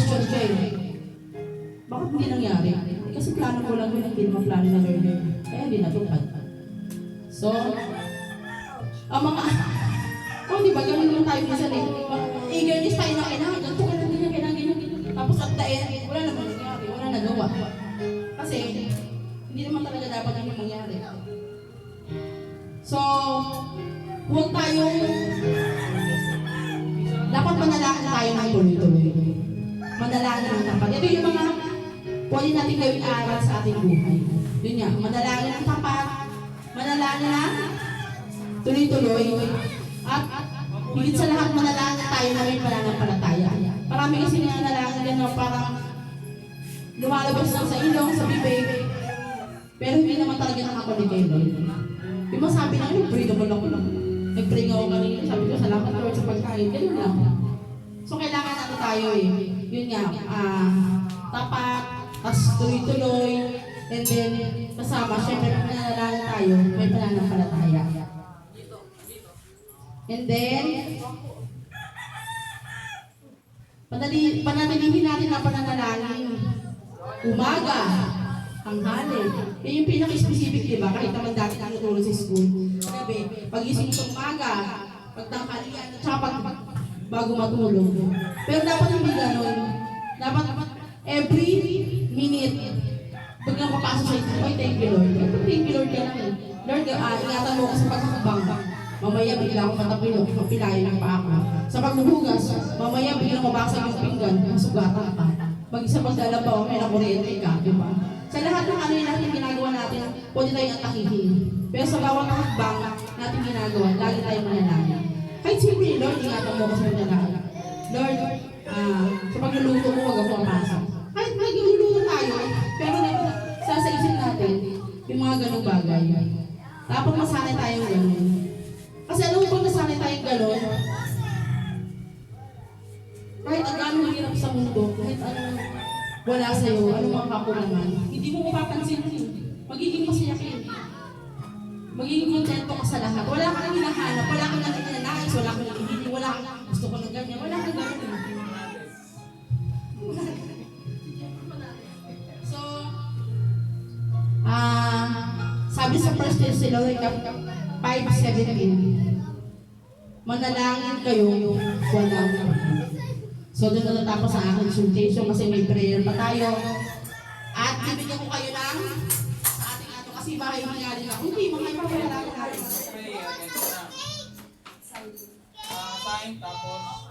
question ka eh. Bakit hindi nangyari? Kasi plano ko lang yun, hindi naman plano na Lord yun. Kaya hindi natupad. So, ang mga, di ba, ganun naman tayo minsan eh. Eagerness tayo na kailangan, ganito ka lang ganyan, ganyan. Tapos at the end, wala naman nangyari, wala nagawa. Kasi, hindi naman talaga dapat yung mangyari. So, huwag tayong, dapat manalangin tayo ng tuloy-tuloy. Manalangin ng tapat. Ito yung mga pwede natin gawin aral sa ating buhay. Yun nga, manalangin ng tapat, manalangin ng tuloy-tuloy, at higit sa lahat manalangin tayo na may pananampalataya. Marami kasi nanalangin gano'n parang lumalabas lang sa ilong, sa bibig, pero hindi naman talaga nakakulit kay Lord. Yung masabi na, pray naman ako lang. Nag-pray nga ako kanina, sabi ko, salamat Lord sa pagkain, gano'n lang. So kailangan natin tayo eh. Yun nga, tapat, tas tuloy-tuloy, and then kasama, syempre pag nanalangin tayo, may pananampalataya. And then, panatilihin natin ang pananalangin. Umaga, tanghali. Yan yung pinaka-specific, di ba? Kahit naman dati tinuturo sa school. Sabi, pag-ising sa umaga, pagtanghalian, at saka bago matulog. Pero dapat hindi gano'n. Dapat every minute, pag nang papasok sa ito, ay thank you Lord. Thank you Lord ka lang eh. Lord, ingatan mo ka sa paghakbang. Mamaya bigla akong matapilok, mapilayan ng paa ko. Sa paghuhugas, mamaya biglang mabasag yung pinggan, masugatan ka. Mag-isa magdalabaw, may nakuryente ka, di ba? Sa lahat ng ano yung natin ginagawa natin, pwede tayong atakihin. Pero sa bawat hakbang natin ginagawa, lagi tayong manalangin. Kahit simple, Lord, ingatan mo ko sa manalangin. Lord, sa pagluluto mo, huwag ako mapasok. Kahit magluluto tayo, pero sa isip natin, yung mga ganong bagay. Dapat masanay tayong ganon. Kasi alam mo pag nasanay tayong ganon, kahit ang gano'ng hirap sa mundo, kahit anong wala sa'yo, anong mga kakulangan, hindi mo mapapansin yun. Magiging masaya ka yun. Magiging kontento ka sa lahat. Wala ka nang hinahanap, wala ka nang hinanais, wala ka nang hindi, wala ka nang gusto ko ng ganyan, wala ka nang ganyan. So, sabi sa 1 Thessalonians 5:17, manalangin kayo, walang pagod. So, doon na natapos sa aking consultation kasi may prayer pa tayo. At bibigyan ko kayo ng sa ating ato kasi bahay nangyari na. Hindi, mga ipapalala ko natin. Sign tapos